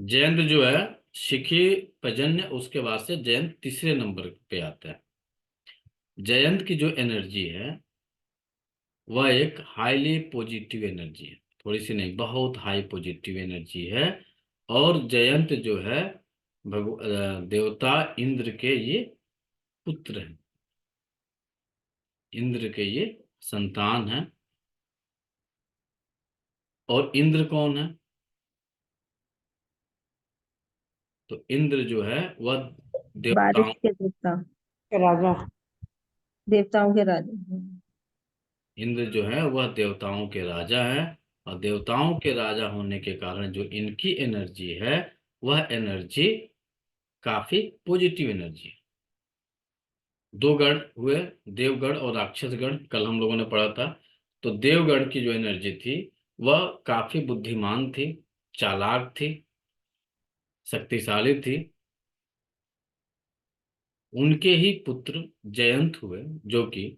जयंत जो है शिखी पर्जन्य, उसके बाद से जयंत तीसरे नंबर पे आता है। जयंत की जो एनर्जी है वह एक हाईली पॉजिटिव एनर्जी है, थोड़ी सी नहीं, बहुत हाई पॉजिटिव एनर्जी है। और जयंत जो है देवता इंद्र के ये पुत्र हैं, इंद्र के ये संतान हैं। और इंद्र कौन है? तो इंद्र जो है वह बारिश देवताओं, के देवता। राजा। देवताओं के राजा। हम्म। इंद्र जो है वह देवताओं के राजा है। और देवताओं के राजा होने के कारण जो इनकी एनर्जी है वह एनर्जी काफी पॉजिटिव एनर्जी है। दो गण हुए, देवगण और राक्षस गण, कल हम लोगों ने पढ़ा था। तो देवगण की जो एनर्जी थी वह काफी बुद्धिमान थी, चालाक थी, शक्तिशाली थी। उनके ही पुत्र जयंत हुए, जो कि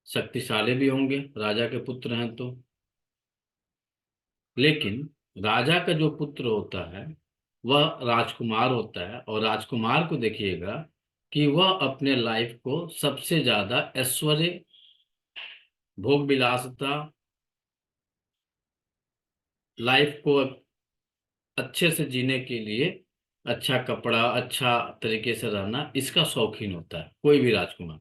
शक्तिशाली भी होंगे, राजा के पुत्र हैं तो। लेकिन राजा का जो पुत्र होता है वह राजकुमार होता है, और राजकुमार को देखिएगा कि वह अपने लाइफ को सबसे ज्यादा ऐश्वर्य, भोग विलासिता, लाइफ को अच्छे से जीने के लिए, अच्छा कपड़ा, अच्छा तरीके से रहना, इसका शौकीन होता है कोई भी राजकुमार।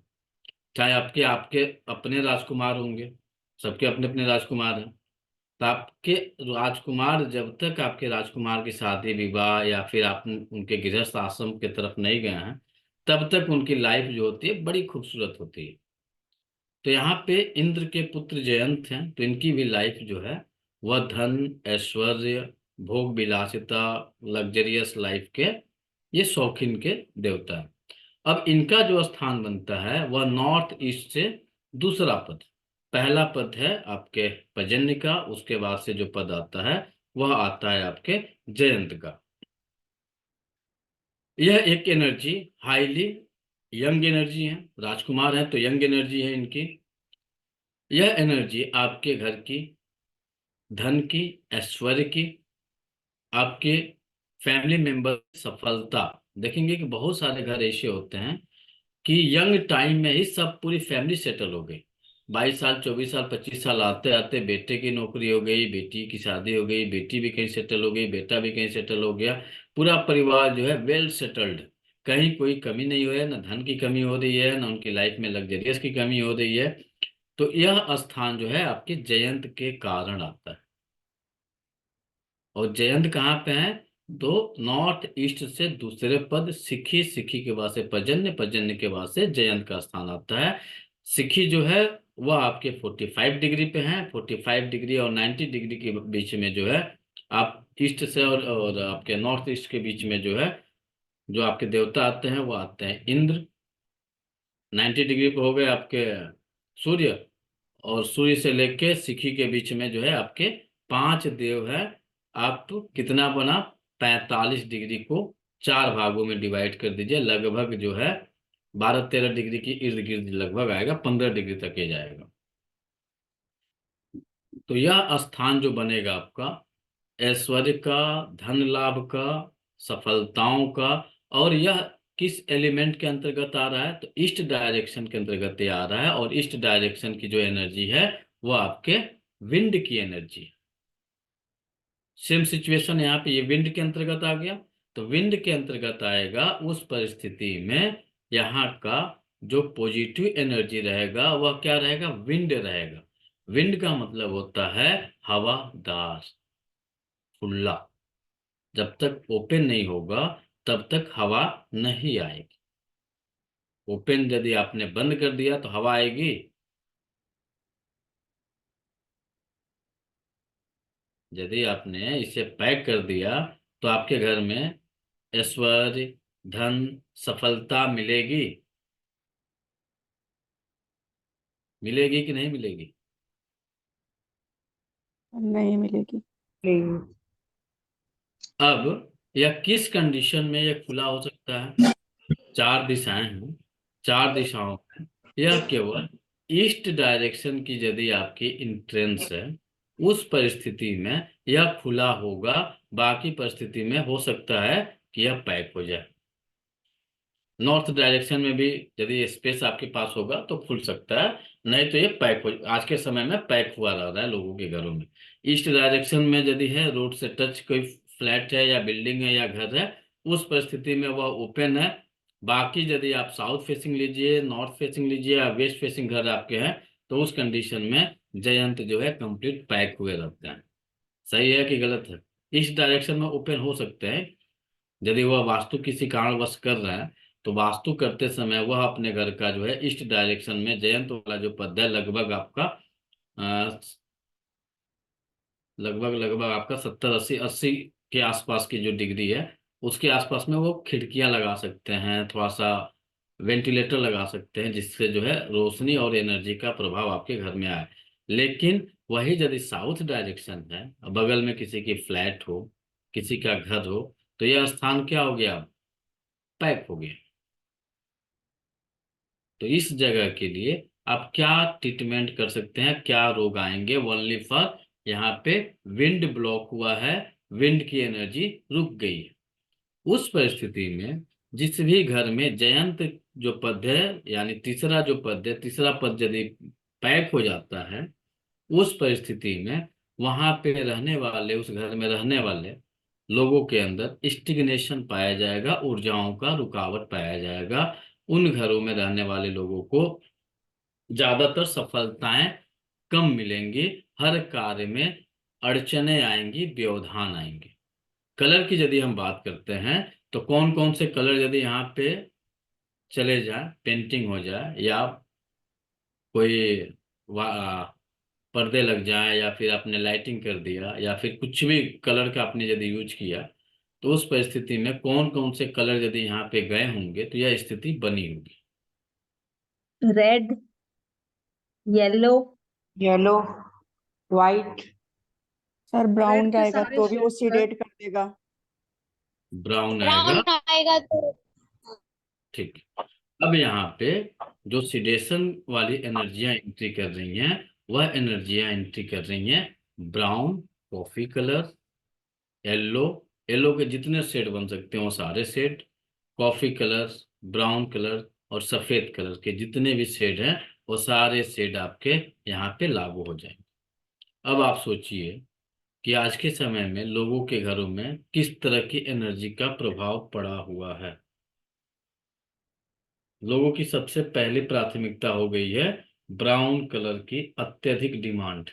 चाहे आपके आपके अपने राजकुमार होंगे, सबके अपने अपने राजकुमार हैं। तो आपके राजकुमार, जब तक आपके राजकुमार की शादी विवाह या फिर आप उनके गृहस्थ आश्रम की तरफ नहीं गए हैं, तब तक उनकी लाइफ जो होती है बड़ी खूबसूरत होती है। तो यहाँ पे इंद्र के पुत्र जयंत हैं, तो इनकी भी लाइफ जो है वह धन, ऐश्वर्य, भोग विलासिता, लग्जरियस लाइफ के ये शौकीन के देवता हैं। अब इनका जो स्थान बनता है वह नॉर्थ ईस्ट से दूसरा पद। पहला पद है आपके पर्जन्य का, उसके बाद से जो पद आता है वह आता है आपके जयंत का। यह एक एनर्जी हाईली यंग एनर्जी है, राजकुमार है तो यंग एनर्जी है इनकी। यह एनर्जी आपके घर की, धन की, ऐश्वर्य की, आपके फैमिली मेंबर सफलता। देखेंगे कि बहुत सारे घर ऐसे होते हैं कि यंग टाइम में ही सब पूरी फैमिली सेटल हो गई। 22 साल, 24 साल, 25 साल आते आते बेटे की नौकरी हो गई, बेटी की शादी हो गई, बेटी भी कहीं सेटल हो गई, बेटा भी कहीं सेटल हो गया। पूरा परिवार जो है वेल सेटल्ड, कहीं कोई कमी नहीं हुई है, ना धन की कमी हो रही है, ना उनकी लाइफ में लग्जरियस की कमी हो रही है। तो यह स्थान जो है आपके जयंत के कारण आता है। और जयंत कहाँ पे है? तो नॉर्थ ईस्ट से दूसरे पद सिखी, सिखी के बाद से पर्जन्य, पर्जन्य के बाद से जयंत का स्थान आता है। सिखी जो है वह आपके 45 डिग्री पे है, 45 डिग्री और 90 डिग्री के बीच में जो है, आप ईस्ट से और आपके नॉर्थ ईस्ट के बीच में जो है, जो आपके देवता आते हैं वो आते हैं इंद्र। 90 डिग्री पे हो गए आपके सूर्य, और सूर्य से लेके सिखी के बीच में जो है आपके 5 देव है। आप तो कितना बना, 45 डिग्री को 4 भागों में डिवाइड कर दीजिए, लगभग जो है 12-13 डिग्री के इर्द गिर्द लगभग आएगा, 15 डिग्री तक ये जाएगा। तो यह स्थान जो बनेगा आपका ऐश्वर्य का, धन लाभ का, सफलताओं का। और यह किस एलिमेंट के अंतर्गत आ रहा है? तो ईस्ट डायरेक्शन के अंतर्गत ये आ रहा है। और ईस्ट डायरेक्शन की जो एनर्जी है वो आपके विंड की एनर्जी है। सेम सिचुएशन यहाँ पे, ये विंड के अंतर्गत आ गया। तो विंड के अंतर्गत आएगा, उस परिस्थिति में यहाँ का जो पॉजिटिव एनर्जी रहेगा वह क्या रहेगा? विंड रहेगा। विंड का मतलब होता है हवादार, खुला। जब तक ओपन नहीं होगा तब तक हवा नहीं आएगी। ओपन यदि आपने बंद कर दिया तो हवा आएगी? यदि आपने इसे पैक कर दिया तो आपके घर में ऐश्वर्य, धन, सफलता मिलेगी? मिलेगी कि नहीं मिलेगी? नहीं मिलेगी। नहीं। अब यह किस कंडीशन में यह खुला हो सकता है? 4 दिशाएं हैं, 4 दिशाओं में यह केवल ईस्ट डायरेक्शन की यदि आपकी इंट्रेंस है, उस परिस्थिति में यह खुला होगा, बाकी परिस्थिति में हो सकता है कि यह पैक हो जाए। नॉर्थ डायरेक्शन में भी यदि स्पेस आपके पास होगा तो खुल सकता है, नहीं तो ये पैक हो, आज के समय में पैक हुआ रह रहा है लोगों के घरों में। ईस्ट डायरेक्शन में यदि है, रोड से टच कोई फ्लैट है या बिल्डिंग है या घर है, उस परिस्थिति में वह ओपन है। बाकी यदि आप साउथ फेसिंग लीजिए, नॉर्थ फेसिंग लीजिए या वेस्ट फेसिंग घर आपके हैं, तो उस कंडीशन में जयंत जो है कंप्लीट पैक हुए रहते हैं। सही है कि गलत है? ईस्ट डायरेक्शन में ओपन हो सकते हैं यदि वह वास्तु किसी कारणवश कर रहा है, तो वास्तु करते समय वह अपने घर का जो है ईस्ट डायरेक्शन में जयंत वाला जो पद है, लगभग आपका अ, लगभग लगभग आपका 70 80 80 के आसपास की जो डिग्री है, उसके आसपास में वो खिड़कियां लगा सकते हैं, थोड़ा सा वेंटिलेटर लगा सकते हैं, जिससे जो है रोशनी और एनर्जी का प्रभाव आपके घर में आए। लेकिन वही यदि साउथ डायरेक्शन है, बगल में किसी की फ्लैट हो, किसी का घर हो, तो यह स्थान क्या हो गया? पैक हो गया। तो इस जगह के लिए आप क्या ट्रीटमेंट कर सकते हैं, क्या रोग आएंगे? ओनली फॉर यहाँ पे विंड ब्लॉक हुआ है, विंड की एनर्जी रुक गई है। उस परिस्थिति में जिस भी घर में जयंत जो पद है, यानी तीसरा जो पद है, तीसरा पद यदि पैक हो जाता है, उस परिस्थिति में वहां पे रहने वाले, उस घर में रहने वाले लोगों के अंदर स्टिग्नेशन पाया जाएगा, ऊर्जाओं का रुकावट पाया जाएगा। उन घरों में रहने वाले लोगों को ज्यादातर सफलताएं कम मिलेंगी, हर कार्य में अड़चने आएंगी, व्यवधान आएंगे। कलर की यदि हम बात करते हैं, तो कौन कौन से कलर यदि यहाँ पे चले जाए, पेंटिंग हो जाए या कोई पर्दे लग जाए या फिर आपने लाइटिंग कर दिया या फिर कुछ भी कलर का आपने यदि यूज किया, तो उस परिस्थिति में कौन कौन से कलर यदि यहाँ पे गए होंगे तो यह स्थिति बनी होगी? Red, yellow. Yellow, white. Sir brown red के जाएगा सारे तो भी वो शेड सर। सीडेट कर देगा। ब्राउन आएगा। ब्राउन आएगा तो ठीक। अब यहाँ पे जो सिडेशन वाली एनर्जियां एंट्री कर रही हैं, वह एनर्जियां एंट्री कर रही हैं brown, coffee colour, yellow. Yellow के जितने शेड बन सकते हैं वो सारे shade, coffee colour, brown colour और सफेद कलर के जितने भी शेड हैं, वो सारे शेड आपके यहाँ पे लागू हो जाएंगे। अब आप सोचिए कि आज के समय में लोगों के घरों में किस तरह की एनर्जी का प्रभाव पड़ा हुआ है। लोगों की सबसे पहली प्राथमिकता हो गई है ब्राउन कलर की अत्यधिक डिमांड।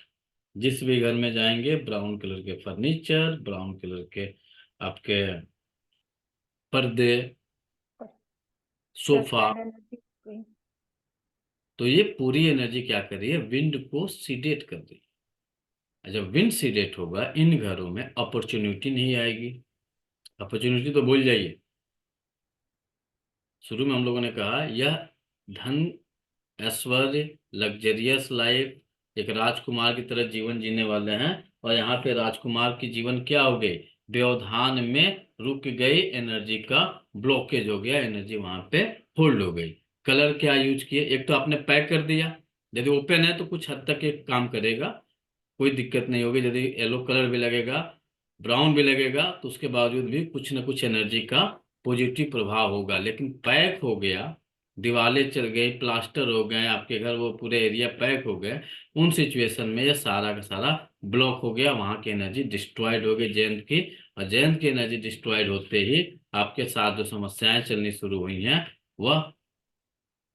जिस भी घर में जाएंगे, ब्राउन कलर के फर्नीचर, ब्राउन कलर के आपके पर्दे, सर सोफा। रेड एनर्जी गई। तो ये पूरी एनर्जी क्या कर रही है? विंड को सीडेट कर रही है। जब विंड सीडेट होगा, इन घरों में अपॉर्चुनिटी नहीं आएगी। अपॉर्चुनिटी तो भूल जाइए। शुरू में हम लोगों ने कहा यह धन, ऐश्वर्य, लग्जरियस लाइफ, एक राजकुमार की तरह जीवन जीने वाले हैं, और यहाँ पे राजकुमार की जीवन क्या हो गई? व्यवधान में रुक गई, एनर्जी का ब्लॉकेज हो गया, एनर्जी वहां पे होल्ड हो गई। कलर क्या यूज किए? एक तो आपने पैक कर दिया, यदि ओपन है तो कुछ हद तक एक काम करेगा, कोई दिक्कत नहीं होगी। यदि येलो कलर भी लगेगा, ब्राउन भी लगेगा, तो उसके बावजूद भी कुछ ना कुछ एनर्जी का पॉजिटिव प्रभाव होगा। लेकिन पैक हो गया, दीवारें चल गई, प्लास्टर हो गए आपके घर, वो पूरे एरिया पैक हो गए, उन सिचुएशन में यह सारा का सारा ब्लॉक हो गया, वहां की एनर्जी डिस्ट्रॉयड हो गई जयंत की। और जयंत की एनर्जी डिस्ट्रॉयड होते ही आपके साथ जो समस्याएं चलनी शुरू हुई हैं, वह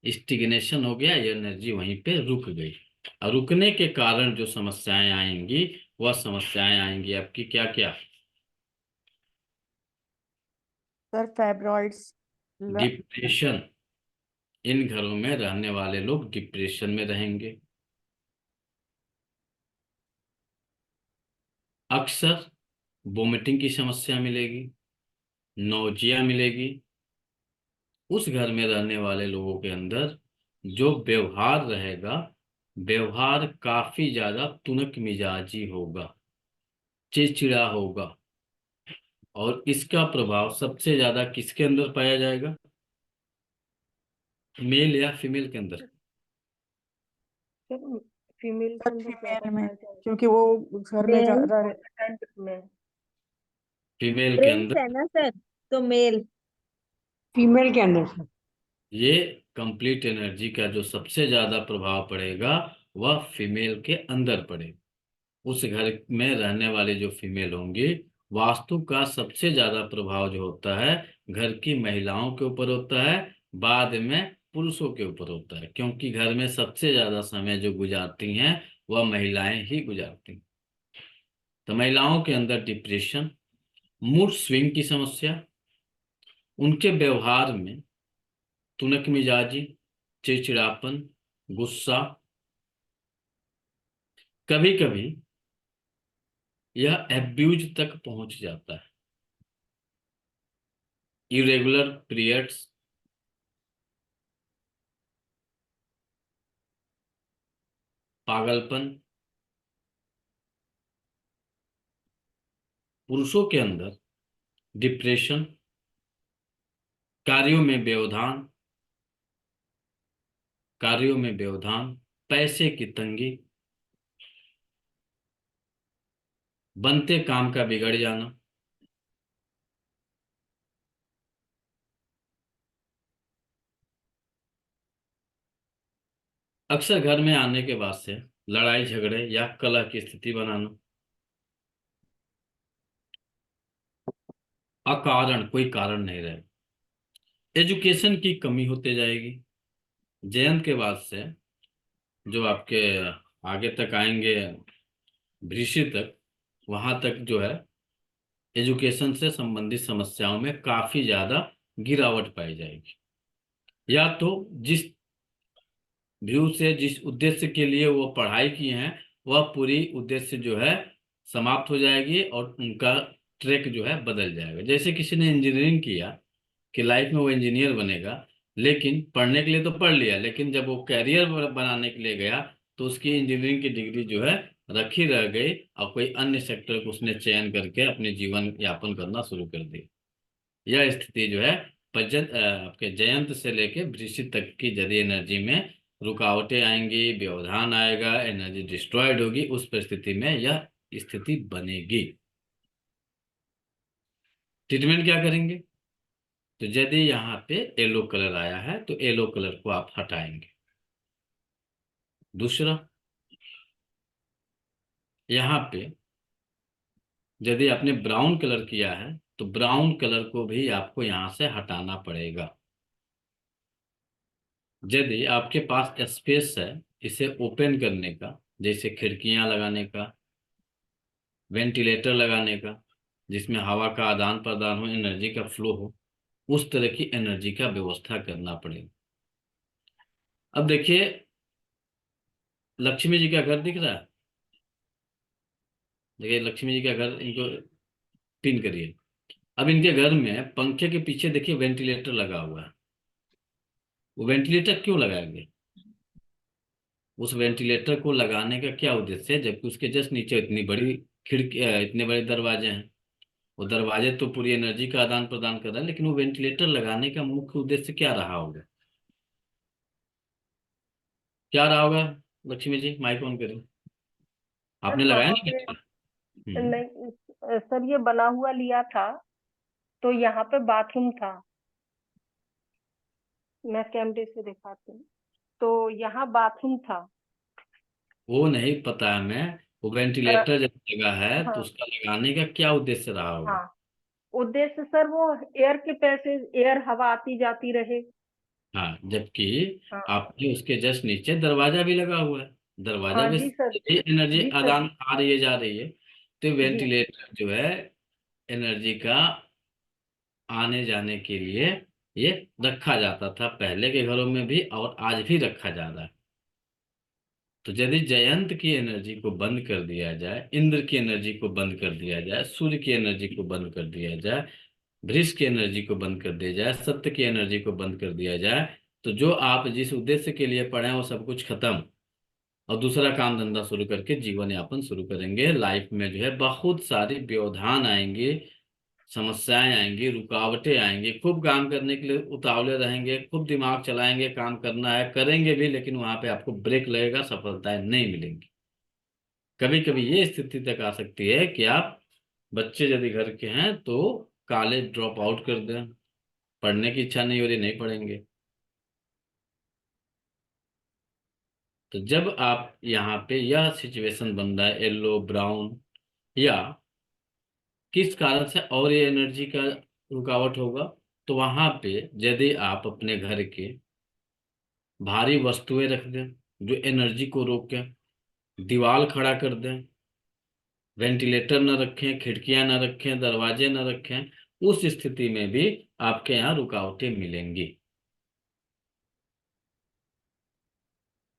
स्टिग्नेशन हो गया, ये एनर्जी वहीं पे रुक गई। और रुकने के कारण जो समस्याएं आएंगी, वह समस्याएं आएंगी आपकी क्या क्या? सर फेब्रॉइड्स। डिप्रेशन। इन घरों में रहने वाले लोग डिप्रेशन में रहेंगे। अक्सर वोमिटिंग की समस्या मिलेगी, नौजिया मिलेगी। उस घर में रहने वाले लोगों के अंदर जो व्यवहार रहेगा, व्यवहार काफी ज्यादा तुनक मिजाजी होगा, चिड़चिड़ा होगा। और इसका प्रभाव सबसे ज्यादा किसके अंदर पाया जाएगा? मेल या फीमेल के अंदर? सर फीमेल के सर अंदर क्या फीमेल में, बताया जाए? क्योंकि वो घर में मेल रह। एंड में फीमेल के प्रिंस अंदर है ना सर, तो मेल। फीमेल के अंदर सर। ये कंप्लीट एनर्जी का जो सबसे ज्यादा प्रभाव पड़ेगा वह फीमेल के अंदर पड़ेगा। उस घर में रहने वाले जो फीमेल होंगी, वास्तु का सबसे ज्यादा प्रभाव जो होता है घर की महिलाओं के ऊपर होता है, बाद में पुरुषों के ऊपर होता है, क्योंकि घर में सबसे ज्यादा समय जो गुजारती हैं वह महिलाएं ही गुजारती हैं। तो महिलाओं के अंदर डिप्रेशन, मूड स्विंग की समस्या, उनके व्यवहार में तुनक मिजाजी, चिड़चिड़ापन, गुस्सा, कभी कभी यह एब्यूज तक पहुंच जाता है। इरेगुलर पीरियड्स, पागलपन, पुरुषों के अंदर डिप्रेशन, कार्यों में व्यवधान, पैसे की तंगी, बनते काम का बिगड़ जाना, अक्सर घर में आने के बाद से लड़ाई झगड़े या कलह की स्थिति बनाना, अकारण कोई कारण नहीं रहे, एजुकेशन की कमी होते जाएगी। जयंत के बाद से जो आपके आगे तक आएंगे वृश्चिक तक, वहां तक जो है एजुकेशन से संबंधित समस्याओं में काफी ज्यादा गिरावट पाई जाएगी। या तो जिस व्यू से, जिस उद्देश्य के लिए वो पढ़ाई की हैं, वह पूरी उद्देश्य जो है समाप्त हो जाएगी और उनका ट्रैक जो है बदल जाएगा। जैसे किसी ने इंजीनियरिंग किया कि लाइफ में वो इंजीनियर बनेगा, लेकिन पढ़ने के लिए तो पढ़ लिया, लेकिन जब वो कैरियर बनाने के लिए गया तो उसकी इंजीनियरिंग की डिग्री जो है रखी रह गई और कोई अन्य सेक्टर को उसने चयन करके अपने जीवन यापन करना शुरू कर दिया। यह स्थिति जो है आपके जयंत से लेके वृश्चिक तक की जदी एनर्जी में रुकावटें आएंगी, व्यवधान आएगा, एनर्जी डिस्ट्रॉयड होगी। उस परिस्थिति में यह स्थिति बनेगी। ट्रीटमेंट क्या करेंगे? तो यदि यहाँ पे येलो कलर आया है तो येलो कलर को आप हटाएंगे। दूसरा, यहाँ पे यदि आपने ब्राउन कलर किया है तो ब्राउन कलर को भी आपको यहाँ से हटाना पड़ेगा। यदि आपके पास स्पेस है इसे ओपन करने का, जैसे खिड़कियां लगाने का, वेंटिलेटर लगाने का, जिसमें हवा का आदान प्रदान हो, एनर्जी का फ्लो हो, उस तरह की एनर्जी का व्यवस्था करना पड़ेगा। अब देखिए, लक्ष्मी जी का घर दिख रहा है? देखिए लक्ष्मी जी का घर, इनको पिन करिए। अब इनके घर में पंखे के पीछे देखिए वेंटिलेटर लगा हुआ है। वो वेंटिलेटर क्यों लगाएंगे? उस वेंटिलेटर को लगाने का क्या उद्देश्य है, जबकि उसके जस्ट नीचे इतनी बड़ी खिड़की, इतने बड़े दरवाजे हैं। वो दरवाजे तो पूरी एनर्जी का आदान प्रदान कर रहे हैं, लेकिन वो वेंटिलेटर लगाने का मुख्य उद्देश्य क्या रहा होगा? क्या रहा होगा? लक्ष्मी जी माइक ऑन करें। सर आपने लगाया वहां नहीं पे क्या? हम्म। नहीं सर, ये बना हुआ लिया था तो यहाँ पे बाथरूम था। मैं कैमरे से दिखाती हूँ, तो यहाँ बाथरूम था। वो नहीं पता है मैं। वो अ, वेंटिलेटर जब लगा है तो हाँ उसका लगाने का क्या उद्देश्य रहा होगा? हाँ, उद्देश्य सर वो एयर के पैसेज, एयर हवा आती जाती रहे। हाँ, जबकि हाँ आपके उसके जस्ट नीचे दरवाजा भी लगा हुआ है। दरवाजा हाँ में जी सर। से एनर्जी जी सर। आदान आ रही है, जा रही है। तो जी वेंटिलेटर जो है एनर्जी का आने जाने के लिए ये रखा जाता था, पहले के घरों में भी और आज भी रखा जा रहा है। तो यदि जयंत की एनर्जी को बंद कर दिया जाए, इंद्र की एनर्जी को बंद कर दिया जाए, सूर्य की एनर्जी को बंद कर दिया जाए, वृष की एनर्जी को बंद कर दिया जाए, सत्य की एनर्जी को बंद कर दिया जाए, तो जो आप जिस उद्देश्य के लिए पढ़े हैं वो सब कुछ खत्म, और दूसरा काम धंधा शुरू करके जीवन यापन शुरू करेंगे। लाइफ में जो है बहुत सारे व्यवधान आएंगे, समस्याएं आएंगी, रुकावटें आएंगी, खूब काम करने के लिए उतावले रहेंगे, खूब दिमाग चलाएंगे, काम करना है करेंगे भी, लेकिन वहां पे आपको ब्रेक लगेगा, सफलताएं नहीं मिलेंगी। कभी कभी ये स्थिति तक आ सकती है कि आप बच्चे यदि घर के हैं तो कॉलेज ड्रॉप आउट कर दें, पढ़ने की इच्छा नहीं हो रही, नहीं पढ़ेंगे। तो जब आप यहाँ पे यह सिचुएशन बन रहा है येलो ब्राउन, या किस कारण से और ये एनर्जी का रुकावट होगा, तो वहां पे यदि आप अपने घर के भारी वस्तुएं रख दें जो एनर्जी को रोके, दीवार खड़ा कर दें, वेंटिलेटर न रखें, खिड़कियां न रखें, दरवाजे न रखें, उस स्थिति में भी आपके यहाँ रुकावटें मिलेंगी।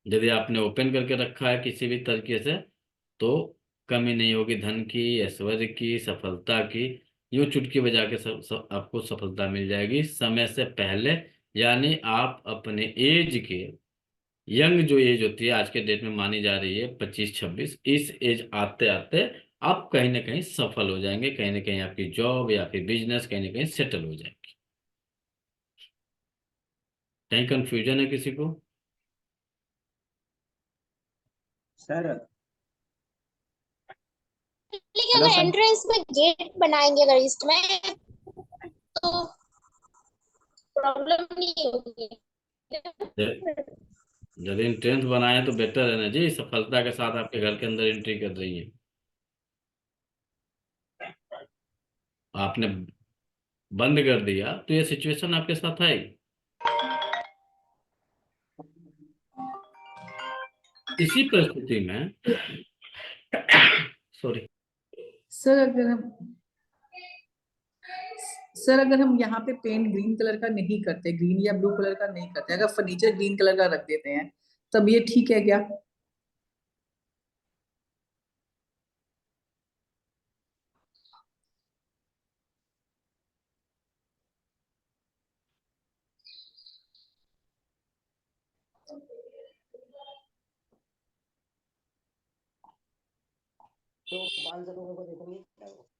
यदि आपने ओपन करके रखा है किसी भी तरीके से, तो कमी नहीं होगी धन की, ऐश्वर्य की, सफलता की। यूं चुटकी बजा के आपको सफलता मिल जाएगी समय से पहले। यानी आप अपने एज के, यंग जो एज होती है आज के डेट में मानी जा रही है 25-26, इस एज आते आते आप कहीं ना कहीं सफल हो जाएंगे, कहीं ना कहीं आपकी जॉब या फिर बिजनेस कहीं ना कहीं सेटल हो जाएगी। कहीं कंफ्यूजन है किसी को? सर लेकिन हेलो अगर सर। एंट्रेंस में गेट बनाएंगे अगर ईस्ट में तो प्रॉब्लम नहीं होगी। यदि एंट्रेंस बनाए तो बेटर है ना जी, सफलता के साथ आपके घर के अंदर एंट्री कर रही है। आपने बंद कर दिया तो ये सिचुएशन आपके साथ आएगी। इसी परिस्थिति में सॉरी सर अगर हम यहाँ पे पेंट ग्रीन कलर का नहीं करते, ग्रीन या ब्लू कलर का नहीं करते, अगर फर्नीचर ग्रीन कलर का रख देते हैं, तब ये ठीक है क्या? तो 500 लोगों को देखोगे,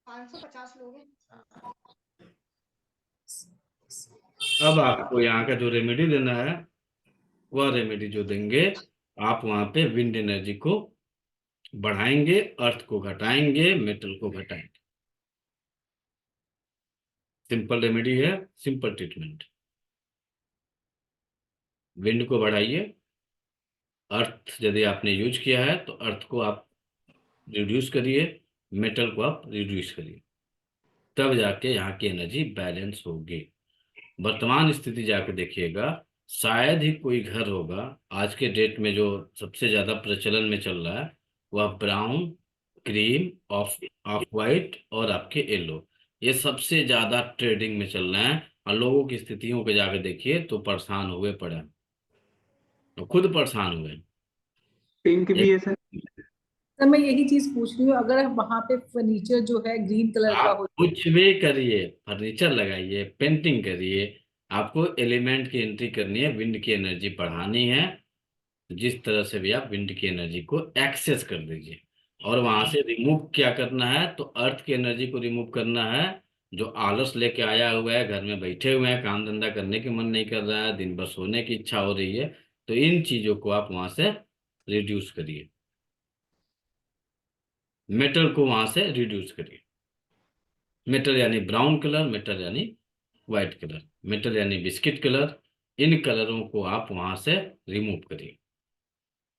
550 लोग हैं। अब आपको यहाँ का जो रेमेडी देना है, वह रेमेडी जो देंगे, आप वहां पे विंड एनर्जी को बढ़ाएंगे, अर्थ को घटाएंगे, मेटल को घटाएंगे। सिंपल रेमेडी है, सिंपल ट्रीटमेंट। विंड को बढ़ाइए, अर्थ यदि आपने यूज किया है तो अर्थ को आप रिड्यूस करिए, मेटल को आप रिड्यूस करिए, तब जाके यहाँ की एनर्जी बैलेंस होगी। वर्तमान स्थिति जाके देखिएगा, शायद ही कोई घर होगा आज के डेट में जो सबसे ज्यादा प्रचलन में चल रहा है वह brown, cream, of of white और आपके येलो, ये सबसे ज्यादा ट्रेडिंग में चल रहे हैं। और लोगों की स्थितियों को जाके देखिए तो परेशान हुए पड़े हैं, तो खुद परेशान हुए हैं। पिंक भी है सर। सर मैं यही चीज पूछ रही हूँ, अगर वहां पे फर्नीचर जो है ग्रीन कलर का आप हो। कुछ भी करिए, फर्नीचर लगाइए, पेंटिंग करिए, आपको एलिमेंट की एंट्री करनी है, विंड की एनर्जी बढ़ानी है। जिस तरह से भी आप विंड की एनर्जी को एक्सेस कर दीजिए, और वहां से रिमूव क्या करना है, तो अर्थ की एनर्जी को रिमूव करना है। जो आलस लेके आया हुआ है, घर में बैठे हुए हैं, काम धंधा करने की मन नहीं कर रहा है, दिन भर सोने की इच्छा हो रही है, तो इन चीजों को आप वहां से रिड्यूस करिए, मेटल को वहां से रिड्यूस करिए। मेटल यानी ब्राउन कलर, मेटल यानी व्हाइट कलर, मेटल यानी बिस्किट कलर, इन कलरों को आप वहां से रिमूव करिए।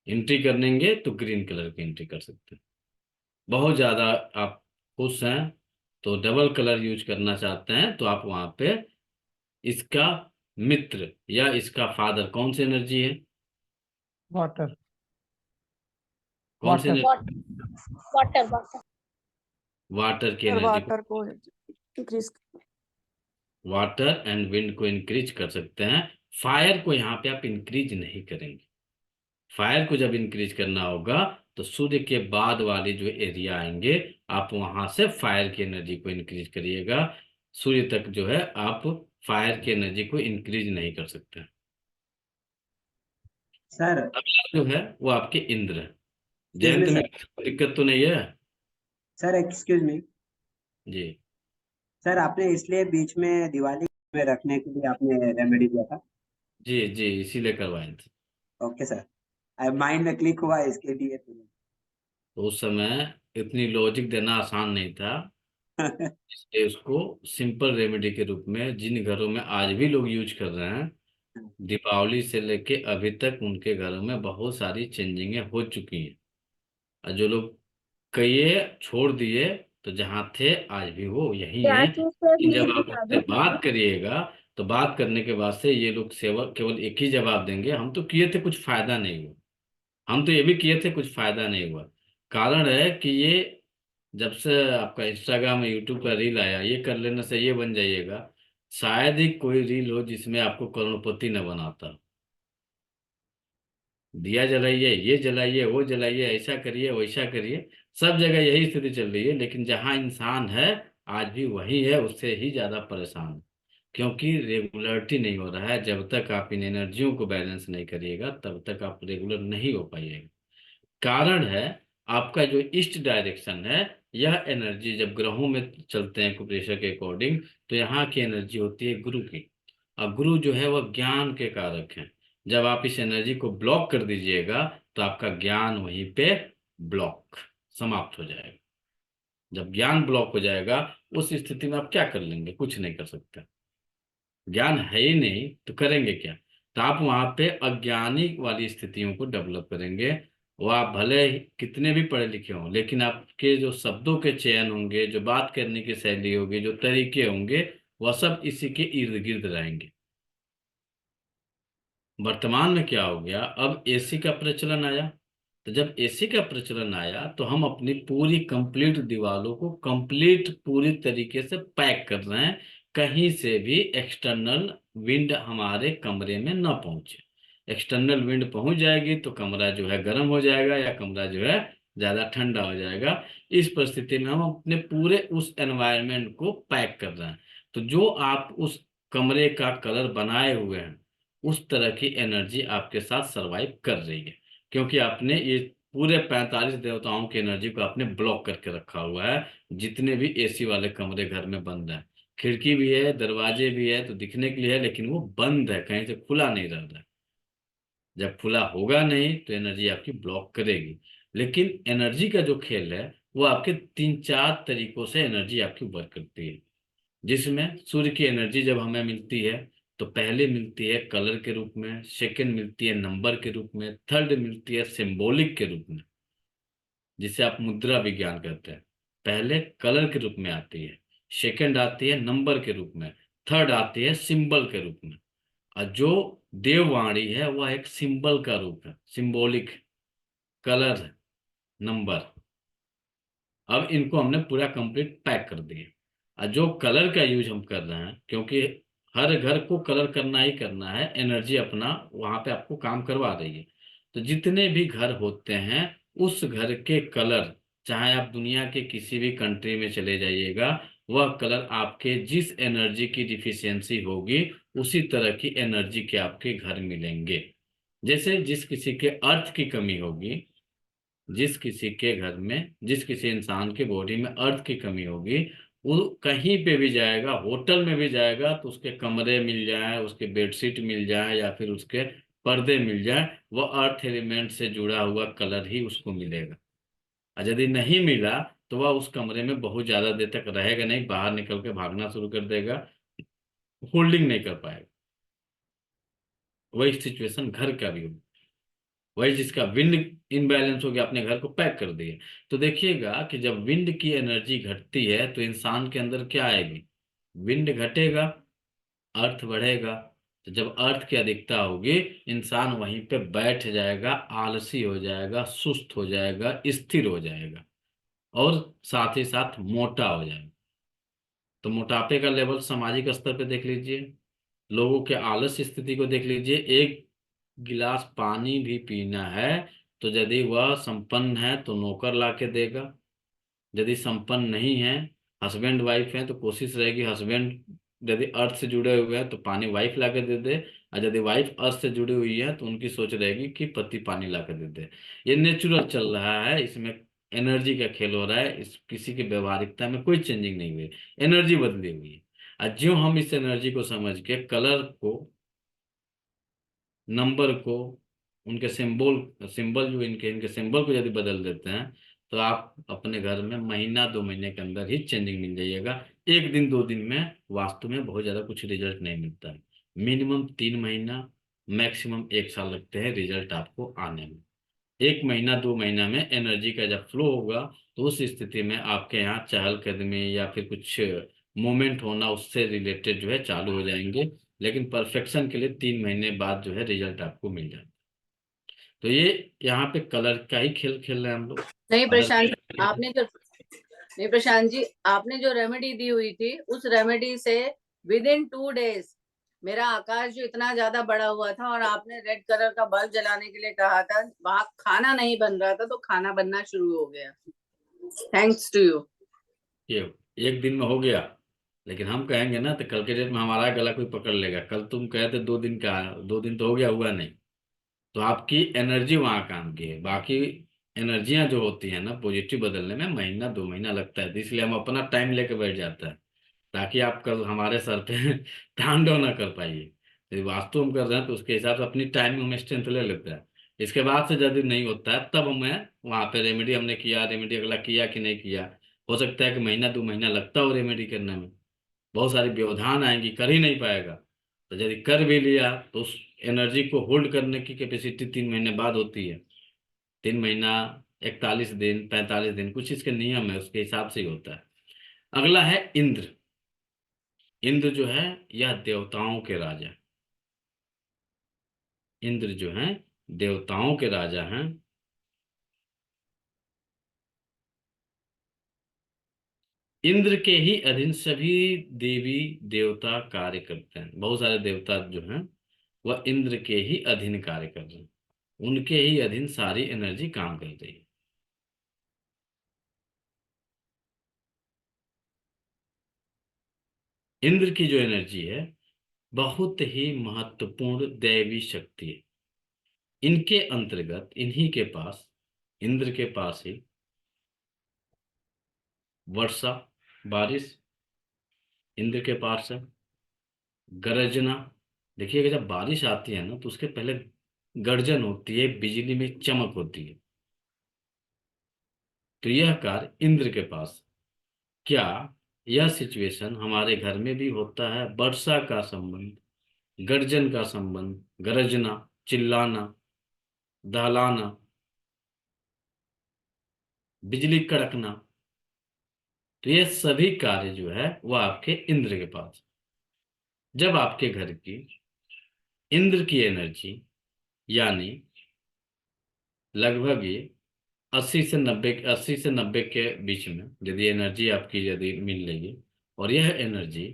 एंट्री करेंगे तो ग्रीन कलर की एंट्री कर सकते हैं। बहुत ज्यादा आप खुश हैं तो डबल कलर यूज करना चाहते हैं, तो आप वहां पे इसका मित्र या इसका फादर कौन सी एनर्जी है, वाटर कौन सी water energy, water water water की सर एनर्जी को, वाटर को इंक्रीज। वाटर एंड विंड को इंक्रीज कर सकते हैं। फायर को यहाँ पे आप इंक्रीज नहीं करेंगे। फायर को जब इंक्रीज करना होगा तो सूर्य के बाद वाले जो एरिया आएंगे, आप वहां से फायर की एनर्जी को इंक्रीज करिएगा। सूर्य तक जो है आप फायर की एनर्जी को इंक्रीज नहीं कर सकते। सर अगला जो है वो आपके इंद्र है। एक्सक्यूज मी जयंत में सर। दिक्कत तो नहीं है सर एक्सक्यूज मी। जी? सर आपने इसलिए बीच में दिवाली में रखने के लिए आपने रेमेडी दिया था। जी जी, इसीलिए करवाए थे। ओके सर, माइंड में क्लिक हुआ इसके लिए। तो उस समय इतनी लॉजिक देना आसान नहीं था, इसलिए उसको सिंपल रेमेडी के रूप में जिन घरों में आज भी लोग यूज कर रहे हैं, दीपावली से लेके अभी तक उनके घरों में बहुत सारी चेंजिंगें हो चुकी हैं। और जो लोग किए छोड़ दिए, तो जहाँ थे आज भी वो यही क्या हैं। चीज से कि भी जब आप बता उनसे दो। बात करिएगा, तो बात करने के बाद से ये लोग सेवा केवल एक ही जवाब देंगे, हम तो किए थे कुछ फायदा नहीं हुआ। हम तो ये भी किए थे कुछ फायदा नहीं हुआ। कारण है कि ये जब से आपका इंस्टाग्राम यूट्यूब का रील आया, ये कर लेने से ये बन जाइएगा, शायद ही कोई रील हो जिसमें आपको करोड़पति न बनाता। दिया जलाइए, ये जलाइए, वो जलाइए, ऐसा करिए, वैसा करिए, सब जगह यही स्थिति चल रही है। लेकिन जहां इंसान है आज भी वही है, उससे ही ज्यादा परेशान है। क्योंकि रेगुलरिटी नहीं हो रहा है। जब तक आप इन एनर्जियों को बैलेंस नहीं करिएगा, तब तक आप रेगुलर नहीं हो पाइएगा। कारण है आपका जो ईस्ट डायरेक्शन है, यह एनर्जी जब ग्रहों में चलते हैं कुप्रेशर के अकॉर्डिंग, तो यहाँ की एनर्जी होती है गुरु की। और गुरु जो है वह ज्ञान के कारक हैं। जब आप इस एनर्जी को ब्लॉक कर दीजिएगा, तो आपका ज्ञान वहीं पे ब्लॉक समाप्त हो जाएगा। जब ज्ञान ब्लॉक हो जाएगा, उस स्थिति में आप क्या कर लेंगे? कुछ नहीं कर सकते। ज्ञान है ही नहीं तो करेंगे क्या? तो आप वहां पे अज्ञानी वाली स्थितियों को डेवलप करेंगे। वो आप भले ही कितने भी पढ़े लिखे हों, लेकिन आपके जो शब्दों के चयन होंगे, जो बात करने की शैली होगी, जो तरीके होंगे, वह सब इसी के इर्द गिर्द रहेंगे। वर्तमान में क्या हो गया, अब एसी का प्रचलन आया। तो जब एसी का प्रचलन आया, तो हम अपनी पूरी कंप्लीट दीवारों को कंप्लीट पूरी तरीके से पैक कर रहे हैं, कहीं से भी एक्सटर्नल विंड हमारे कमरे में न पहुंचे। एक्सटर्नल विंड पहुंच जाएगी तो कमरा जो है गर्म हो जाएगा, या कमरा जो है ज्यादा ठंडा हो जाएगा। इस परिस्थिति में हम अपने पूरे उस एनवायरनमेंट को पैक कर रहे हैं। तो जो आप उस कमरे का कलर बनाए हुए हैं, उस तरह की एनर्जी आपके साथ सरवाइव कर रही है। क्योंकि आपने ये पूरे 45 देवताओं की एनर्जी को आपने ब्लॉक करके रखा हुआ है। जितने भी एसी वाले कमरे घर में बंद है, खिड़की भी है, दरवाजे भी है, तो दिखने के लिए है, लेकिन वो बंद है, कहीं से खुला नहीं रह रहा है। जब खुला होगा नहीं तो एनर्जी आपकी ब्लॉक करेगी। लेकिन एनर्जी का जो खेल है, वो आपके 3-4 तरीकों से एनर्जी आपकी वर्क करती है। जिसमें सूर्य की एनर्जी जब हमें मिलती है, तो पहले मिलती है कलर के रूप में, सेकंड मिलती है नंबर के रूप में, थर्ड मिलती है सिंबॉलिक के रूप में, जिसे आप मुद्रा विज्ञान कहते हैं। पहले कलर के रूप में आती है, सेकंड आती है नंबर के रूप में, थर्ड आती है सिंबल के रूप में। और जो देववाणी है वह एक सिंबल का रूप है, सिंबॉलिक, कलर, नंबर। अब इनको हमने पूरा कंप्लीट पैक कर दिया। और जो कलर का यूज हम कर रहे हैं, क्योंकि हर घर को कलर करना ही करना है, एनर्जी अपना वहां पे आपको काम करवा रही है। तो जितने भी घर होते हैं, उस घर के कलर, चाहे आप दुनिया के किसी भी कंट्री में चले जाइएगा, वह कलर आपके जिस एनर्जी की डिफिशियंसी होगी, उसी तरह की एनर्जी के आपके घर मिलेंगे। जैसे जिस किसी के अर्थ की कमी होगी, जिस किसी के घर में, जिस किसी इंसान के बॉडी में अर्थ की कमी होगी, वो कहीं पे भी जाएगा, होटल में भी जाएगा, तो उसके कमरे मिल जाए, उसके बेडशीट मिल जाए, या फिर उसके पर्दे मिल जाए, वो अर्थ एलिमेंट से जुड़ा हुआ कलर ही उसको मिलेगा। और यदि नहीं मिला, तो वह उस कमरे में बहुत ज्यादा देर तक रहेगा नहीं, बाहर निकल के भागना शुरू कर देगा, होल्डिंग नहीं कर पाएगा। वही सिचुएशन घर का भी होगा। वही जिसका विंड इनबैलेंस हो गया, अपने घर को पैक कर दिया। तो देखिएगा कि जब विंड की एनर्जी घटती है, तो इंसान के अंदर क्या आएगी? विंड घटेगा, अर्थ बढ़ेगा। तो जब अर्थ की अधिकता होगी, इंसान वहीं पे बैठ जाएगा, आलसी हो जाएगा, सुस्त हो जाएगा, स्थिर हो जाएगा, और साथ ही साथ मोटा हो जाएगा। तो मोटापे का लेवल सामाजिक स्तर पे देख लीजिए, लोगों के आलस्य स्थिति को देख लीजिए। एक गिलास पानी भी पीना है, तो यदि वह संपन्न है तो नौकर ला के देगा, यदि संपन्न नहीं है, हस्बैंड वाइफ है, तो कोशिश रहेगी हस्बैंड यदि अर्थ से जुड़े हुए हैं तो पानी वाइफ ला के दे दे, और यदि वाइफ अर्थ से जुड़ी हुई है तो उनकी सोच रहेगी कि पति पानी ला के दे दे। ये नेचुरल चल रहा है, इसमें एनर्जी का खेल हो रहा है, इस किसी की व्यवहारिकता में कोई चेंजिंग नहीं हुई, एनर्जी बदली हुई है। और जो हम इस एनर्जी को समझ के कलर को, नंबर को, उनके सिंबल जो इनके इनके सिंबल को यदि बदल देते हैं, तो आप अपने घर में महीना 2 महीने के अंदर ही चेंजिंग मिल जाइएगा। 1 दिन 2 दिन में वास्तु में बहुत ज्यादा कुछ रिजल्ट नहीं मिलता है। मिनिमम 3 महीना, मैक्सिमम 1 साल लगते हैं रिजल्ट आपको आने में। 1 महीना 2 महीना में एनर्जी का जब फ्लो होगा, तो उस स्थिति में आपके यहाँ चहलकदमी या फिर कुछ मूवमेंट होना उससे रिलेटेड जो है चालू हो जाएंगे। लेकिन परफेक्शन के लिए 3 महीने बाद जो है रिजल्ट आपको मिल जाता है। तो ये यहाँ पे कलर का ही खेल खेल रहे हैं हम लोग। नहीं प्रशांत, अदर आपने जो नहीं प्रशांत जी, आपने जो रेमेडी दी हुई थी, उस रेमेडी से विद इन 2 डेज मेरा आकाश जो इतना ज्यादा बड़ा हुआ था, और आपने रेड कलर का बल्ब जलाने के लिए कहा था, वहां खाना नहीं बन रहा था तो खाना बनना शुरू हो गया। Thanks to you. ये 1 दिन में हो गया, लेकिन हम कहेंगे ना तो कल के डेट में हमारा गला कोई पकड़ लेगा। कल तुम कहे थे 2 दिन का, 2 दिन तो हो गया, हुआ नहीं। तो आपकी एनर्जी वहां काम की है। बाकी एनर्जियां जो होती है ना पॉजिटिव बदलने में महीना 2 महीना लगता है, तो इसलिए हम अपना टाइम लेके बैठ जाता है, ताकि आप कल हमारे सर पे तांडव ना कर पाइए। यदि वास्तु हम कर रहे हैं तो उसके हिसाब से अपनी टाइम में स्ट्रेंथ ले लेता है। इसके बाद से यदि नहीं होता है, तब हमें वहां पे रेमेडी हमने किया, रेमेडी अगला किया कि नहीं किया, हो सकता है कि महीना 2 महीना लगता हो रेमेडी करने में, बहुत सारी व्यवधान आएंगी, कर ही नहीं पाएगा। तो यदि कर भी लिया तो उस एनर्जी को होल्ड करने की कैपेसिटी 3 महीने बाद होती है। 3 महीना, 41 दिन, 45 दिन, कुछ इसके नियम है, उसके हिसाब से ही होता है। अगला है इंद्र। इंद्र जो है यह देवताओं के राजा। इंद्र जो है देवताओं के राजा हैं। इंद्र के ही अधीन सभी देवी देवता कार्य करते हैं। बहुत सारे देवता जो हैं वह इंद्र के ही अधीन कार्य कर रहे हैं, उनके ही अधीन सारी एनर्जी काम कर रही है। इंद्र की जो एनर्जी है बहुत ही महत्वपूर्ण दैवी शक्ति है। इनके अंतर्गत, इन्हीं के पास, इंद्र के पास ही वर्षा, बारिश इंद्र के पास है। गर्जना, देखिएगा जब बारिश आती है ना तो उसके पहले गर्जन होती है, बिजली में चमक होती है, तो यह कार्य इंद्र के पास। क्या यह सिचुएशन हमारे घर में भी होता है? वर्षा का संबंध, गर्जन का संबंध, गरजना, चिल्लाना, दहलाना, बिजली कड़कना, तो ये सभी कार्य जो है वह आपके इंद्र के पास। जब आपके घर की इंद्र की एनर्जी यानी लगभग ये 80 से 90 के बीच में यदि एनर्जी आपकी यदि मिल रही है, और यह एनर्जी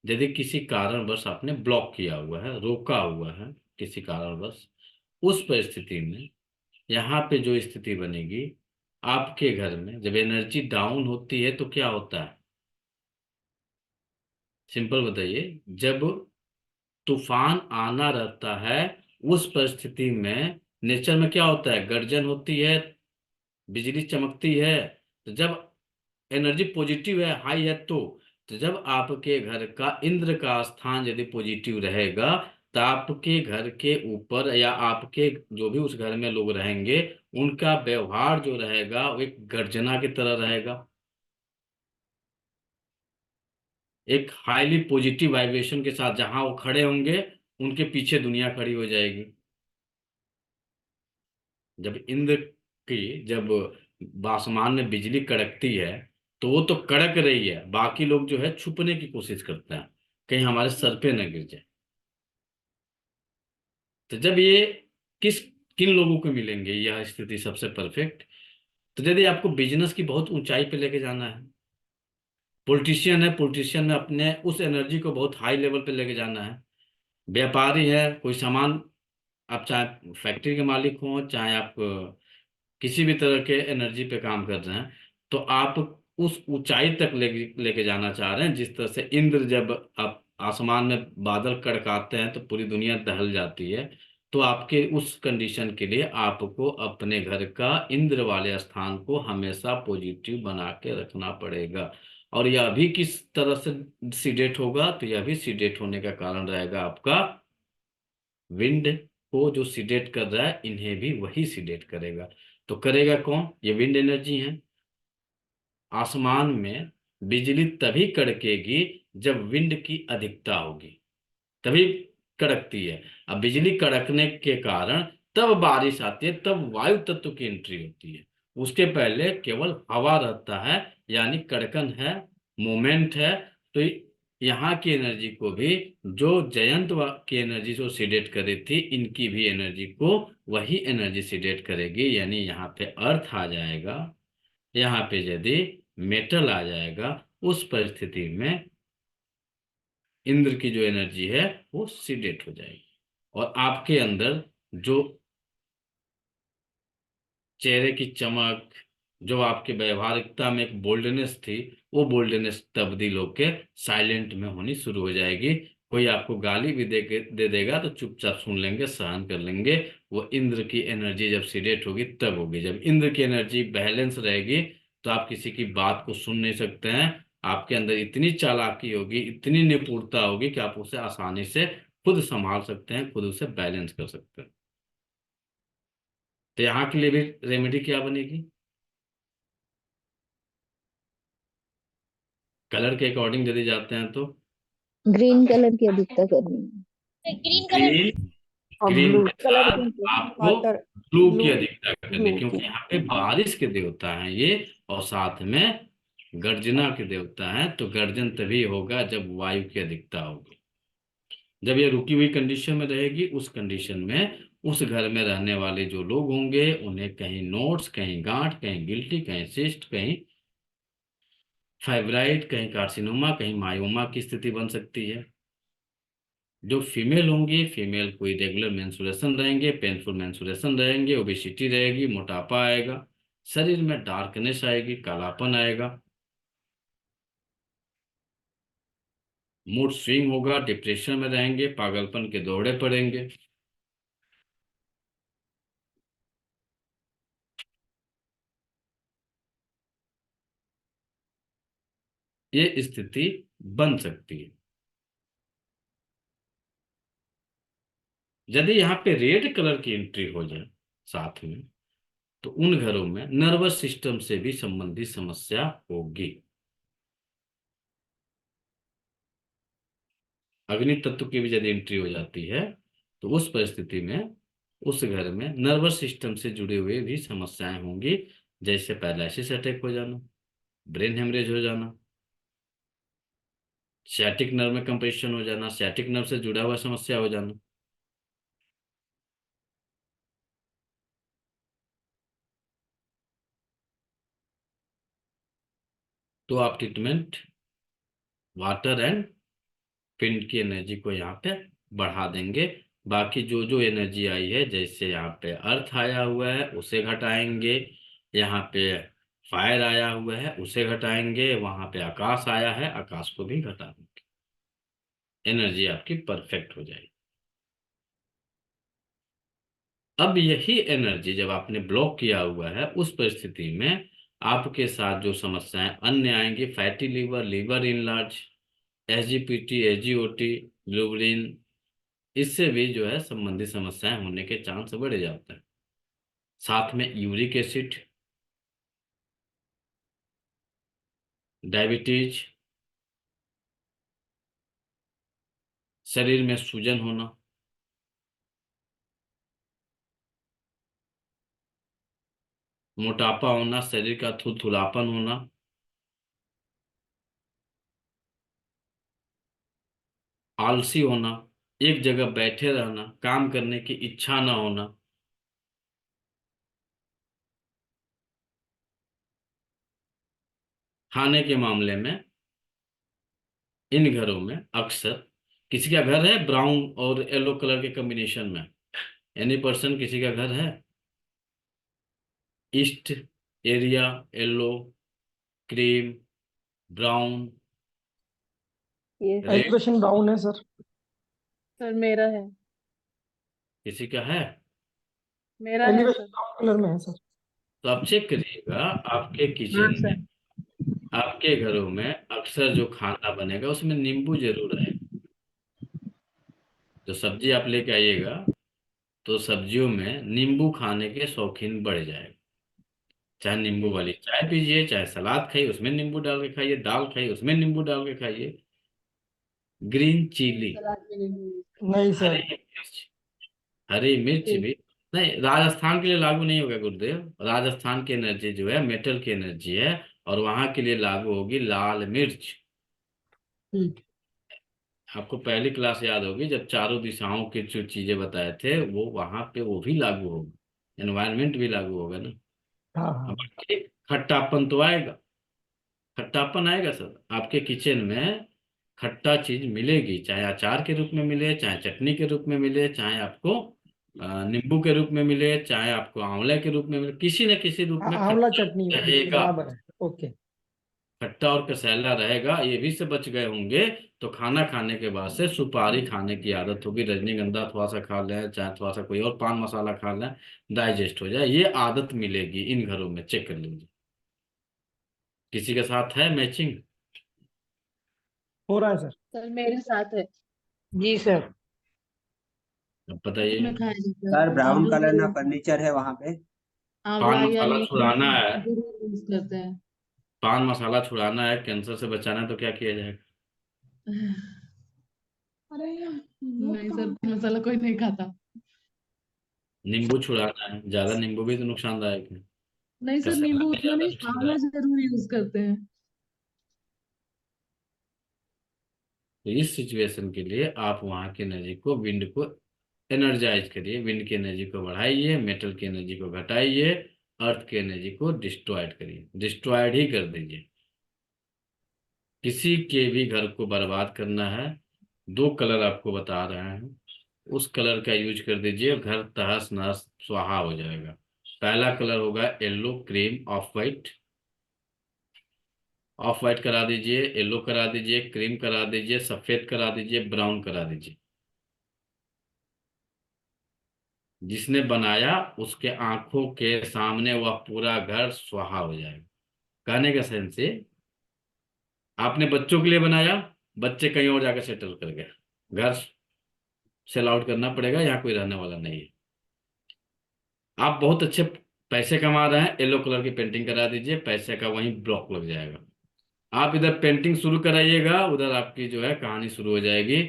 यदि किसी कारणवश आपने ब्लॉक किया हुआ है, रोका हुआ है किसी कारणवश, उस परिस्थिति में यहाँ पे जो स्थिति बनेगी आपके घर में, जब एनर्जी डाउन होती है तो क्या होता है? सिंपल बताइए। जब तूफान आना रहता है उस परिस्थिति में नेचर में क्या होता है? गर्जन होती है, बिजली चमकती है। तो जब एनर्जी पॉजिटिव है, हाई है, तो जब आपके घर का इंद्र का स्थान यदि पॉजिटिव रहेगा, तो आपके घर के ऊपर या आपके जो भी उस घर में लोग रहेंगे उनका व्यवहार जो रहेगा वो एक गर्जना की तरह रहेगा, एक हाईली पॉजिटिव वाइब्रेशन के साथ। जहां वो खड़े होंगे उनके पीछे दुनिया खड़ी हो जाएगी। जब इंद्र की जब आसमान में बिजली कड़कती है तो वो तो कड़क रही है, बाकी लोग जो है छुपने की कोशिश करते हैं कहीं हमारे सर पे न गिर जाए। तो जब ये किस किन लोगों को मिलेंगे यह स्थिति सबसे परफेक्ट? तो यदि आपको बिजनेस की बहुत ऊंचाई पे लेके जाना है, पॉलिटिशियन है, पॉलिटिशियन में अपने उस एनर्जी को बहुत हाई लेवल पे लेके जाना है, व्यापारी है, कोई सामान, आप चाहे फैक्ट्री के मालिक हो, चाहे आप किसी भी तरह के एनर्जी पे काम कर रहे हैं, तो आप उस ऊंचाई तक लेके जाना चाह रहे हैं जिस तरह से इंद्र जब आप आसमान में बादल कड़काते हैं तो पूरी दुनिया दहल जाती है, तो आपके उस कंडीशन के लिए आपको अपने घर का इंद्र वाले स्थान को हमेशा पॉजिटिव बना के रखना पड़ेगा। और यह भी किस तरह से सीडेट होगा, तो यह भी सीडेट होने का कारण रहेगा आपका विंड को जो सीडेट कर रहा है, इन्हें भी वही सीडेट करेगा। तो करेगा कौन? ये विंड एनर्जी है। आसमान में बिजली तभी कड़केगी जब विंड की अधिकता होगी, तभी कड़कती है। अब बिजली कड़कने के कारण तब बारिश आती है, तब वायु तत्व की एंट्री होती है। उसके पहले केवल हवा रहता है, यानी कड़कन है, मोमेंट है। तो यहाँ की एनर्जी को भी जो जयंत की एनर्जी जो सीडेट कर रही थी, इनकी भी एनर्जी को वही एनर्जी सीडेट करेगी। यानी यहाँ पे अर्थ आ जाएगा, यहाँ पे यदि मेटल आ जाएगा, उस परिस्थिति में इंद्र की जो एनर्जी है वो सीडेट हो जाएगी। और आपके अंदर जो चेहरे की चमक, जो आपके व्यवहारिकता में एक बोल्डनेस थी, वो बोल्डनेस तब्दील होके साइलेंट में होनी शुरू हो जाएगी। कोई आपको गाली भी दे देगा तो चुपचाप सुन लेंगे, सहन कर लेंगे। वो इंद्र की एनर्जी जब सीडेट होगी तब होगी। जब इंद्र की एनर्जी बैलेंस रहेगी तो आप किसी की बात को सुन नहीं सकते हैं। आपके अंदर इतनी चालाकी होगी, इतनी निपुणता होगी कि आप उसे आसानी से खुद संभाल सकते हैं, खुद उसे बैलेंस कर सकते हैं। तो यहाँ के लिए भी रेमेडी क्या बनेगी? कलर के अकॉर्डिंग यदि जाते हैं तो ग्रीन कलर की अधिकता करनी है। ग्रीन कलर ग्रीन, और ग्रीन ब्लू के कलर साथ की आपको वाटर ब्लू की ब्लू अधिकता करनी, ब्लू क्योंकि की यहाँ पे बारिश के देवता हैं ये, और साथ में गर्जना के देवता हैं। तो गर्जन तभी होगा जब वायु की अधिकता होगी। जब ये रुकी हुई कंडीशन में रहेगी, उस कंडीशन में उस घर में रहने वाले जो लोग होंगे, उन्हें कहीं नोट्स, कहीं गांठ, कहीं गिल्टी, कहीं सिस्ट, कहीं फाइब्राइड, कहीं कार्सिनोमा, कहीं मायोमा की स्थिति बन सकती है। जो फीमेल होंगी, फीमेल को इरेगुलर मेंस्ट्रुएशन रहेंगे, पेनफुल मेंस्ट्रुएशन रहेंगे, ओबेसिटी रहेगी, मोटापा आएगा, शरीर में डार्कनेस आएगी, कालापन आएगा, मूड स्विंग होगा, डिप्रेशन में रहेंगे, पागलपन के दौरे पड़ेंगे। ये स्थिति बन सकती है। यदि यहाँ पे रेड कलर की एंट्री हो जाए साथ में, तो उन घरों में नर्वस सिस्टम से भी संबंधित समस्या होगी। अग्नि तत्व की भी यदि एंट्री हो जाती है, तो उस परिस्थिति में उस घर में नर्वस सिस्टम से जुड़े हुए भी समस्याएं होंगी, जैसे पैरालिसिस अटैक हो जाना, ब्रेन हेमरेज हो जाना, सैटिक नर्व में कंप्रेशन हो जाना, सैटिक नर्व से जुड़ा हुआ समस्या हो जाना। तो आप ट्रीटमेंट वाटर एंड पिंड की एनर्जी को यहाँ पे बढ़ा देंगे। बाकी जो जो एनर्जी आई है, जैसे यहाँ पे अर्थ आया हुआ है उसे घटाएंगे, यहाँ पे फायर आया हुआ है उसे घटाएंगे, वहां पे आकाश आया है आकाश को भी घटा देंगे। एनर्जी आपकी परफेक्ट हो जाएगी। अब यही एनर्जी जब आपने ब्लॉक किया हुआ है, उस परिस्थिति में आपके साथ जो समस्याएं अन्य आएंगी, fatty liver, liver enlarge, SGPT, SGOT, bilirubin, इससे भी जो है संबंधित समस्याएं होने के चांस बढ़ जाते हैं। साथ में यूरिक एसिड, डायबिटीज, शरीर में सूजन होना, मोटापा होना, शरीर का थुलथुलापन होना, आलसी होना, एक जगह बैठे रहना, काम करने की इच्छा ना होना, खाने के मामले में इन घरों में अक्सर किसी का घर है ब्राउन और येलो कलर के कॉम्बिनेशन में, एनी पर्सन किसी का घर है east area, yellow, cream, brown, ये रेड, एक्सप्रेशन डाउन है सर। सर मेरा है। किसी का है? मेरा है एलिवेशन सर। ब्राउन कलर में है सर। तो आप चेक करिएगा आपके हाँ किचन सर। में, आपके घरों में अक्सर जो खाना बनेगा उसमें नींबू जरूर है। जो सब्जी आप लेके आइएगा तो सब्जियों में नींबू खाने के शौकीन बढ़ जाएगा। चाहे नींबू वाली चाय पीजिए, चाहे सलाद खाइए उसमें नींबू डाल के खाइए, दाल खाइए उसमें नींबू डाल के खाइए। ग्रीन चिली, सलाद में नहीं। नहीं हरी सर। मिर्च, हरी मिर्च भी नहीं। राजस्थान के लिए लागू नहीं होगा गुरुदेव। राजस्थान की एनर्जी जो है मेटल की एनर्जी है, और वहां के लिए लागू होगी लाल मिर्च। ठीक। आपको पहली क्लास याद होगी जब चारों दिशाओं की जो चीजें बताए थे वो वहां पे वो भी लागू होगा, एनवायरनमेंट भी लागू होगा ना। हाँ अब हाँ। बाकी खट्टापन तो आएगा, खट्टापन आएगा सर आपके किचन में। खट्टा चीज मिलेगी, चाहे अचार के रूप में मिले, चाहे चटनी के रूप में मिले, चाहे आपको नींबू के रूप में मिले, चाहे आपको आंवले के रूप में मिले, किसी न किसी रूप में आंवला खट्टा चटनी रहेगा। बराबर है। ओके। खट्टा और कसैला रहेगा। ये भी से बच गए होंगे तो खाना खाने के बाद से सुपारी खाने की आदत होगी। रजनीगंधा थोड़ा सा खा लें, चाहे थोड़ा सा कोई और पान मसाला खा लें, डाइजेस्ट हो जाए, ये आदत मिलेगी इन घरों में। चेक कर लीजिए किसी के साथ है मैचिंग। हो रहा है सर। सर मेरे साथ है। जी सर। अब बताइए। सर ब्राउन कलर ना फर्नीचर है वहाँ पे। पान आंवला या मसाला नींबू छुड़ाना है, जरूर यूज करते हैं। पान मसाला छुड़ाना है, कैंसर से बचाना है तो क्या किया जाएगा? नहीं सर, मसाला कोई नहीं खाता। नींबू छुड़ाना है, ज्यादा नींबू भी तो नुकसानदायक है। नहीं सर, कसैला नींबू भी उतना ज्यादा नहीं, आंवला नुकसानदायक। जरूर यूज करते हैं। तो इस सिचुएशन के लिए आप वहां की एनर्जी को, विंड को एनर्जाइज करिए, विंड की एनर्जी को बढ़ाइए, मेटल की एनर्जी को घटाइए, अर्थ की एनर्जी को डिस्ट्रॉयड करिए, डिस्ट्रॉयड ही कर दीजिए। किसी के भी घर को बर्बाद करना है, दो कलर आपको बता रहे हैं, उस कलर का यूज कर दीजिए, घर तहस नहस स्वाहा हो जाएगा। पहला कलर होगा yellow, cream, of white. Of white करा दीजिए, येलो करा दीजिए, क्रीम करा दीजिए, सफेद करा दीजिए, ब्राउन करा दीजिए। जिसने बनाया उसके आंखों के सामने वह पूरा घर स्वाहा हो जाएगा। कहने का सेंस ये, आपने बच्चों के लिए बनाया, बच्चे कहीं और जाकर सेटल कर गए, घर सेल आउट करना पड़ेगा, यहाँ कोई रहने वाला नहीं है। आप बहुत अच्छे पैसे कमा रहे हैं, येलो कलर की पेंटिंग करा दीजिए, पैसे का वहीं ब्लॉक लग जाएगा। आप इधर पेंटिंग शुरू कराइएगा, उधर आपकी जो है कहानी शुरू हो जाएगी।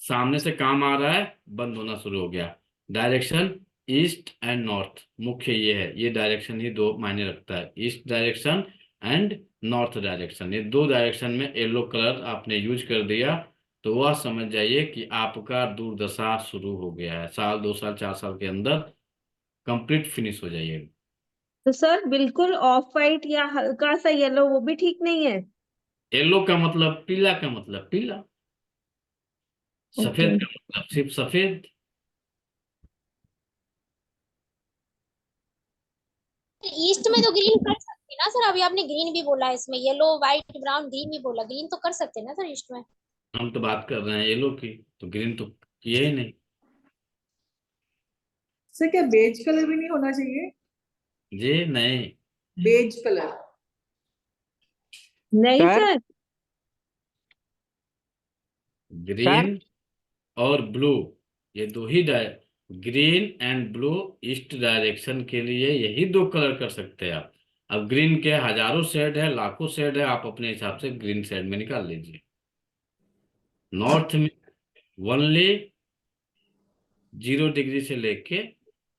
सामने से काम आ रहा है, बंद होना शुरू हो गया। डायरेक्शन ईस्ट एंड नॉर्थ मुख्य ये है, ये डायरेक्शन ही दो मायने रखता है, east direction and north direction. ये दो डायरेक्शन में येलो कलर आपने यूज कर दिया तो वह समझ जाइए कि आपका दुर्दशा शुरू हो गया है। साल, 2 साल, 4 साल के अंदर कंप्लीट फिनिश हो जाइएगा। तो सर बिल्कुल ऑफ वाइट या हल्का सा येलो वो भी ठीक नहीं है? येलो का मतलब पीला, का मतलब पीला। ओके। सफेद का मतलब सिर्फ सफेद। ईस्ट में तो ग्रीन कर सकते हैं ना सर? अभी आपने ग्रीन भी बोला, इसमें येलो व्हाइट ब्राउन ग्रीन भी बोला, ग्रीन तो कर सकते हैं ना सर ईस्ट में? हम तो बात कर रहे हैं येलो की, तो ग्रीन तो किए ही नहीं। सर क्या बेज कलर भी नहीं होना चाहिए? जी नहीं, बेज कलर। नहीं सर सर। ग्रीन और ब्लू, ये दो ही green and blue east direction के लिए यही दो कलर कर सकते हैं आप। अब ग्रीन के हजारों शेड है, लाखों शेड है, आप अपने हिसाब से ग्रीन शेड में निकाल लीजिए। नॉर्थ में ओनली 0 डिग्री से लेके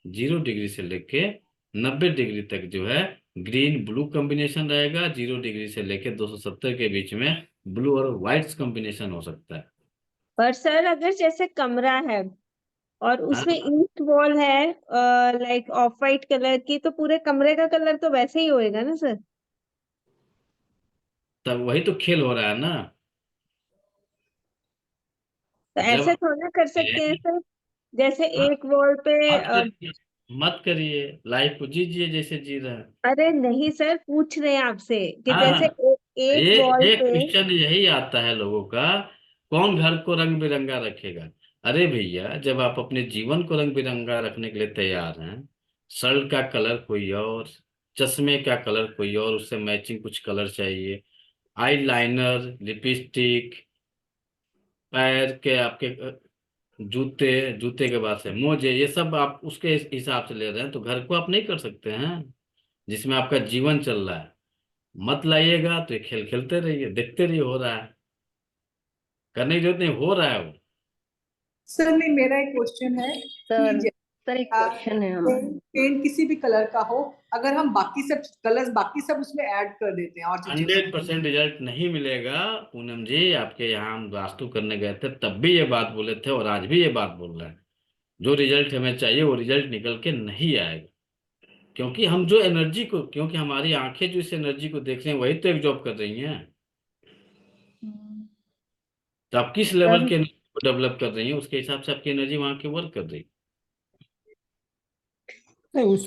0 डिग्री से लेके 90 डिग्री तक जो है ग्रीन ब्लू कॉम्बिनेशन रहेगा। 0 डिग्री से लेके 270 के बीच में ब्लू और व्हाइट कॉम्बिनेशन हो सकता है। पर सर अगर जैसे कमरा है और हाँ, उसमें ईस्ट वॉल है लाइक ऑफ वाइट कलर की, तो पूरे कमरे का कलर तो वैसे ही होएगा ना सर? तब वही तो खेल हो रहा है ना। तो जब ऐसे थोड़ा कर सकते हैं सर, जैसे हाँ, एक वॉल पे मत करिए, मत करिए, लाइफ को जीजिए जैसे जी रहे हैं। अरे नहीं सर, पूछ रहे हैं आपसे कि जैसे हाँ, एक ये वॉल ये पे। क्वेश्चन यही आता है लोगों का, कौन घर को रंग बिरंगा रखेगा? अरे भैया, जब आप अपने जीवन को रंग बिरंगा रखने के लिए तैयार हैं, शर्ट का कलर कोई और, चश्मे का कलर कोई और, उससे मैचिंग कुछ कलर चाहिए, आई लाइनर, लिपस्टिक, पैर के आपके जूते, जूते के बाद से मोजे, ये सब आप उसके हिसाब से ले रहे हैं, तो घर को आप नहीं कर सकते हैं जिसमें आपका जीवन चल रहा है। मत लाइएगा, तो ये खेल खेलते रहिए, देखते रहिए, हो रहा है, करने की जरूरत नहीं, हो रहा है वो। सर नहीं, मेरा एक क्वेश्चन है सर कि सर एक क्वेश्चन है हमारा। पेंट किसी भी कलर का हो, अगर हम बाकी सब उसमें ऐड कर देते हैं और जो चीजें 100% रिजल्ट नहीं मिलेगा पूनम जी। आपके यहाँ हम वास्तु करने गए थे, तब भी ये बात बोले थे और आज भी ये बात बोल रहे हैं। जो रिजल्ट हमें चाहिए वो रिजल्ट निकल के नहीं आएगा, क्योंकि हम जो एनर्जी को, क्योंकि हमारी आंखें जो इस एनर्जी को देख रही हैं वही तो एक जॉब कर रही हैं। तो आप किस लेवल सर के एनर्जी को डेवलप कर रही हैं, उसके हिसाब से आपकी एनर्जी वहां की वर्क कर रही है। नहीं, उस